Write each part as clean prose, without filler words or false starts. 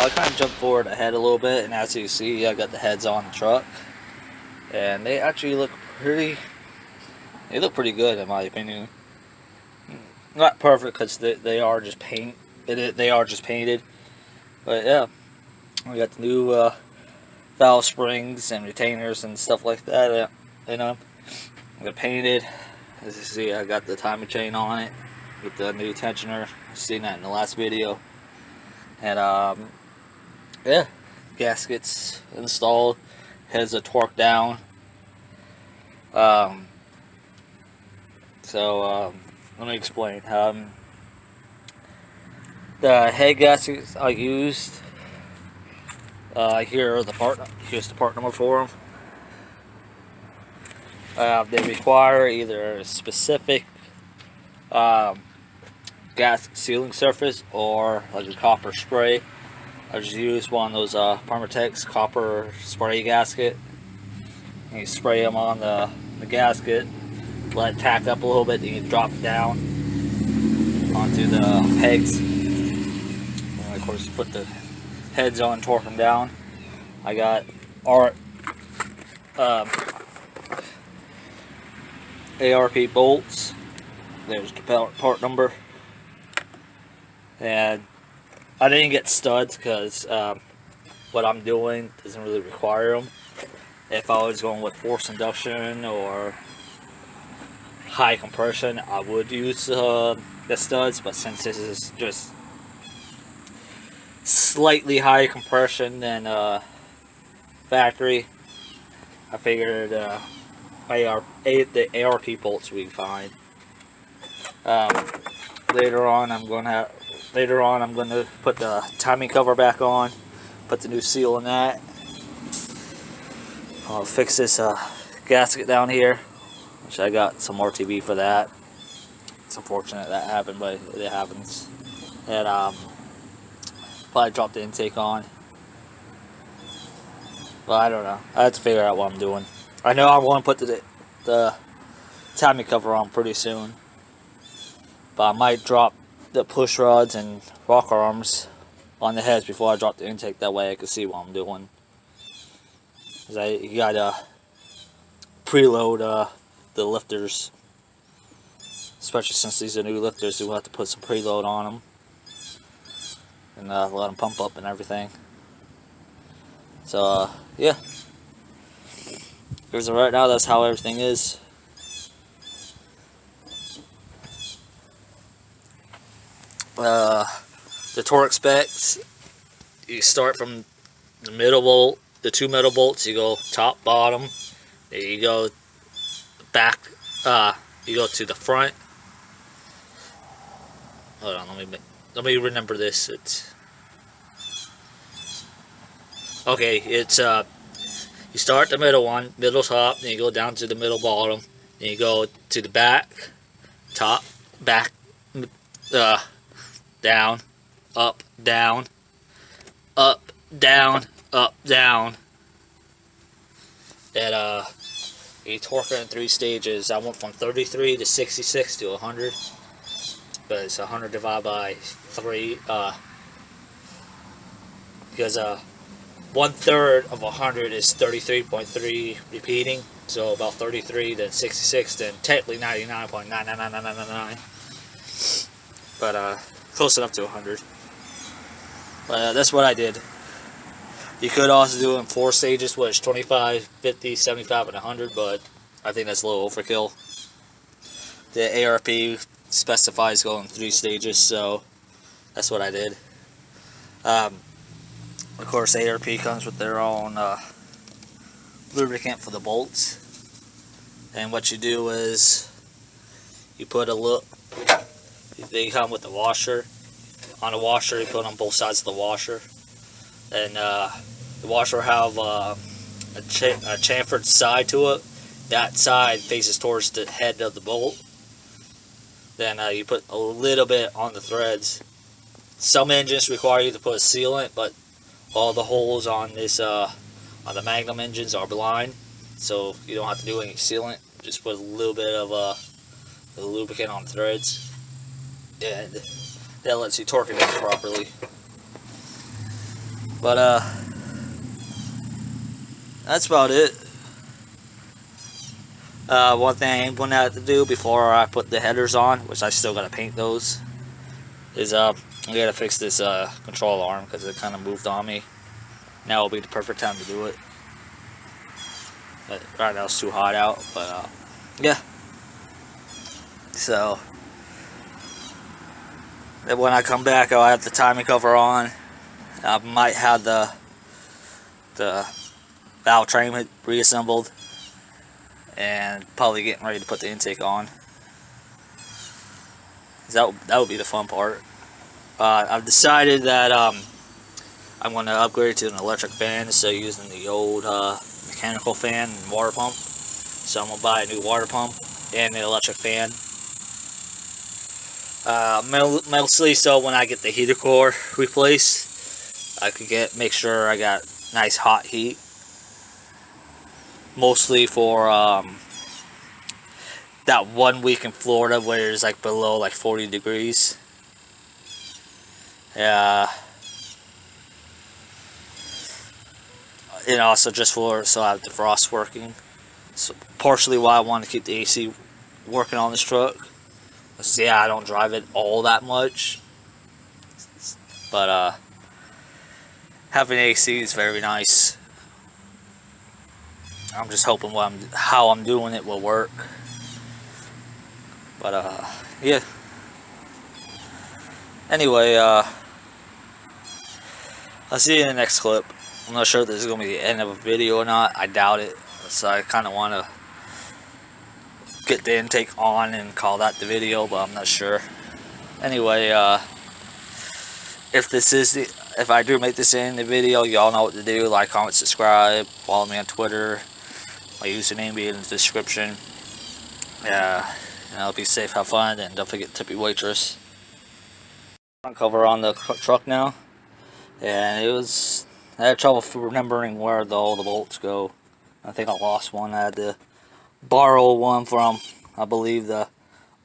I kind of jumped forward ahead a little bit, and as you see, I got the heads on the truck, and they actually look pretty. They look pretty good in my opinion. Not perfect because they are just paint. They are just painted, but yeah, we got the new valve springs and retainers and stuff like that. You know, they're painted. As you see, I got the timing chain on it with the new tensioner. You've seen that in the last video. And yeah, gaskets installed, heads are torqued down. Let me explain. The head gaskets I used, here's the part number for them. They require either a specific gasket sealing surface or like a copper spray. I just used one of those Pt6 copper spray gasket. And you spray them on the gasket, let it tack up a little bit, then you drop it down onto the pegs. And of course, put the heads on, torque them down. I got ARP bolts. There's the part number. And I didn't get studs because what I'm doing doesn't really require them. If I was going with forced induction or high compression, I would use the studs, but since this is just slightly higher compression than factory, I figured the ARP bolts would be fine. Later on, I'm going to put the timing cover back on, put the new seal in that. I'll fix this gasket down here, which I got some RTB for that. It's unfortunate that happened, but it happens. And probably drop the intake on. But I don't know. I have to figure out what I'm doing. I know I want to put the timing cover on pretty soon, but I might drop the push rods and rocker arms on the heads before I drop the intake. That way I can see what I'm doing. Cause you gotta preload the lifters, especially since these are new lifters. You will have to put some preload on them and let them pump up and everything. So yeah, as of right now, that's how everything is. The torque specs, you start from the middle bolt, the two middle bolts, you go top, bottom, then you go back, you go to the front. Hold on, let me remember this. It's you start the middle one, middle top, then you go down to the middle bottom, then you go to the back, top, back, down, up, down, up, down, up, down. And you torque it in 3 stages. I went from 33 to 66 to 100, but it's 100 divided by 3, because 1/3 of 100 is 33.3 repeating, so about 33 to 66, then technically 99.99999, but close enough to 100. But that's what I did. You could also do it in 4 stages, which is 25, 50, 75, and 100, but I think that's a little overkill. The ARP specifies going in 3 stages, so that's what I did. Of course, ARP comes with their own lubricant for the bolts, and what you do is you put a little. They come with the washer. On the washer, you put on both sides of the washer, and the washer will have a chamfered side to it. That side faces towards the head of the bolt. Then you put a little bit on the threads. Some engines require you to put a sealant, but all the holes on this on the Magnum engines are blind, so you don't have to do any sealant. Just put a little bit of the lubricant on the threads, and that lets you torque it in properly. But that's about it. One thing I am going to have to do before I put the headers on, which I still got to paint those, is I got to fix this control arm because it kind of moved on me. Now will be the perfect time to do it. But right now it's too hot out, but yeah. So then when I come back, I'll have the timing cover on. I might have the valve train reassembled, and probably getting ready to put the intake on. That would be the fun part. I've decided that I'm going to upgrade to an electric fan instead of using the old mechanical fan and water pump. So I'm going to buy a new water pump and an electric fan. Mostly so when I get the heater core replaced, I could make sure I got nice hot heat. Mostly for that 1 week in Florida where it's like below like 40 degrees. Yeah. And also just so I have the defrost working. So partially why I want to keep the AC working on this truck. Yeah, I don't drive it all that much, but having AC is very nice. I'm just hoping how I'm doing it will work. But yeah. Anyway, I'll see you in the next clip. I'm not sure if this is going to be the end of a video or not. I doubt it. So I kind of want to get the intake on and call that the video, but I'm not sure. Anyway, if I do make this in the video, y'all know what to do. Like, comment, subscribe, follow me on Twitter. My username will be in the description. Yeah, be safe, have fun, and don't forget Tippy Waitress. Front cover on the truck now, and I had trouble remembering where all the bolts go. I think I lost one. I had to borrow one from, I believe, the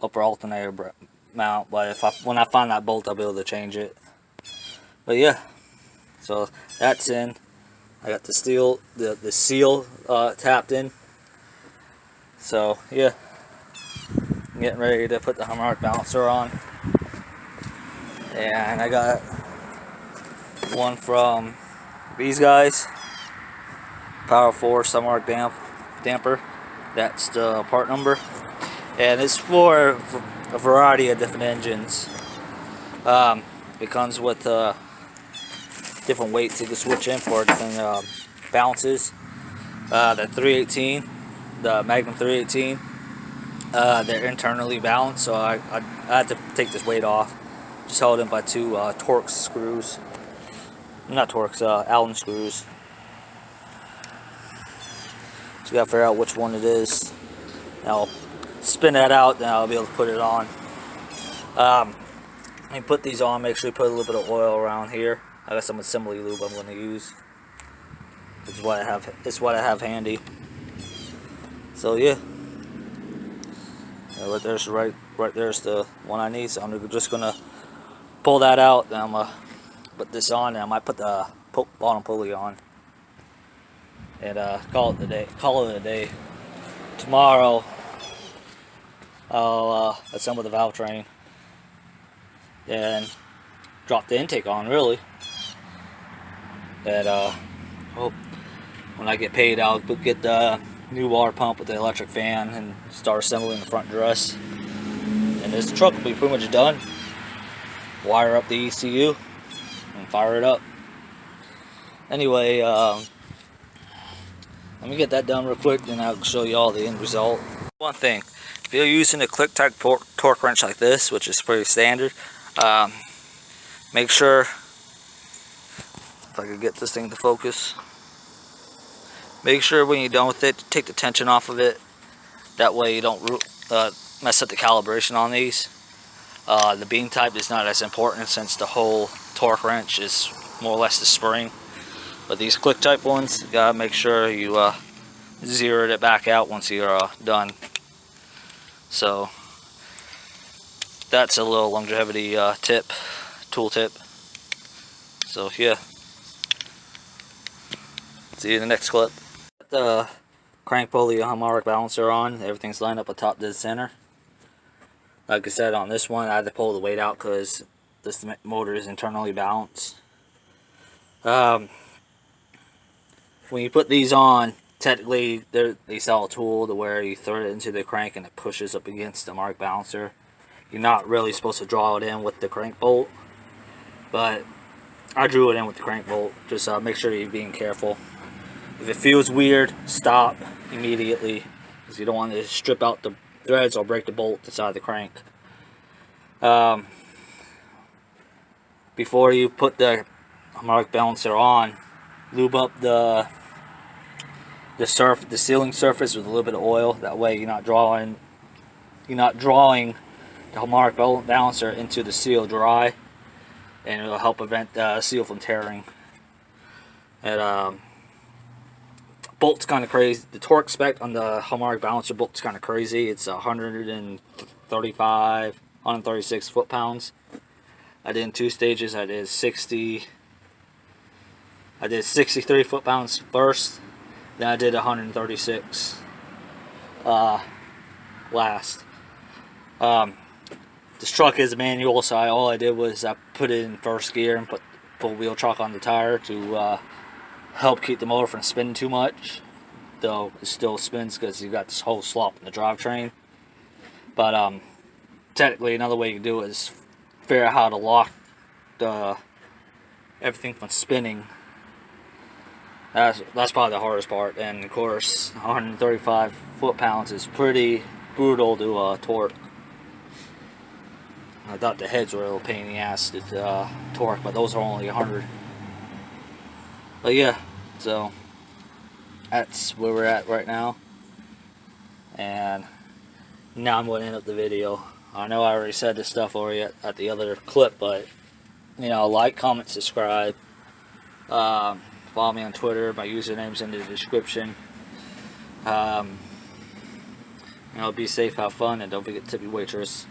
upper alternator mount, but when I find that bolt, I'll be able to change it. But yeah, so that's in. I got the seal tapped in. So yeah, I'm getting ready to put the harmonic balancer on, and I got one from these guys, Power 4 harmonic damper. That's the part number, and it's for a variety of different engines. It comes with different weights you can switch in for different balances. The 318, the Magnum 318, they're internally balanced, so I had to take this weight off. Just held in by two Torx screws. Not Torx, Allen screws. So you gotta figure out which one it is. I'll spin that out, then I'll be able to put it on. Let me put these on. Make sure you put a little bit of oil around here. I got some assembly lube I'm going to use. It's what I have handy. So yeah, right there's the one I need. So I'm just gonna pull that out. Then I'm gonna put this on, and I might put the bottom pulley on, and call it a day. Tomorrow I'll assemble the valve train and drop the intake on, really. And hope when I get paid, I'll get the new water pump with the electric fan and start assembling the front dress. And this truck will be pretty much done. Wire up the ECU and fire it up. Anyway, let me get that done real quick, and I'll show you all the end result. One thing, if you're using a click type torque wrench like this, which is pretty standard, make sure, if I could get this thing to focus, make sure when you're done with it, take the tension off of it. That way you don't mess up the calibration on these. The beam type is not as important since the whole torque wrench is more or less the spring. But these click type ones, you gotta make sure you zeroed it back out once you're done. So that's a little longevity tool tip. So yeah, See you in the next clip. The crank pulley harmonic balancer on. Everything's lined up atop the center. Like I said, on this one, I had to pull the weight out because this motor is internally balanced. When you put these on, technically they sell a tool to where you throw it into the crank and it pushes up against the harmonic balancer. You're not really supposed to draw it in with the crank bolt, but I drew it in with the crank bolt. Just make sure you're being careful. If it feels weird, stop immediately, because you don't want to strip out the threads or break the bolt inside the crank. Before you put the harmonic balancer on, lube up the sealing surface with a little bit of oil. That way you're not drawing the harmonic balancer into the seal dry, and it'll help prevent the seal from tearing. And bolt's kind of crazy. The torque spec on the harmonic balancer bolt's kind of crazy. It's 136 foot-pounds. I did in 2 stages. I did 63 foot-pounds first, then I did 136 last. This truck is manual, so all I did was I put it in first gear and put full wheel chuck on the tire to help keep the motor from spinning too much, though it still spins because you got this whole slop in the drivetrain. But technically another way you can do it is figure out how to lock everything from spinning. That's probably the hardest part, and of course 135 foot-pounds is pretty brutal to torque. I thought the heads were a little pain in the ass to torque, but those are only 100. But yeah, so that's where we're at right now, and now I'm going to end up the video. I know I already said this stuff already at the other clip, but you know, like, comment, subscribe, follow me on Twitter. My username's in the description. You know, be safe, have fun, and don't forget to tip your waitress.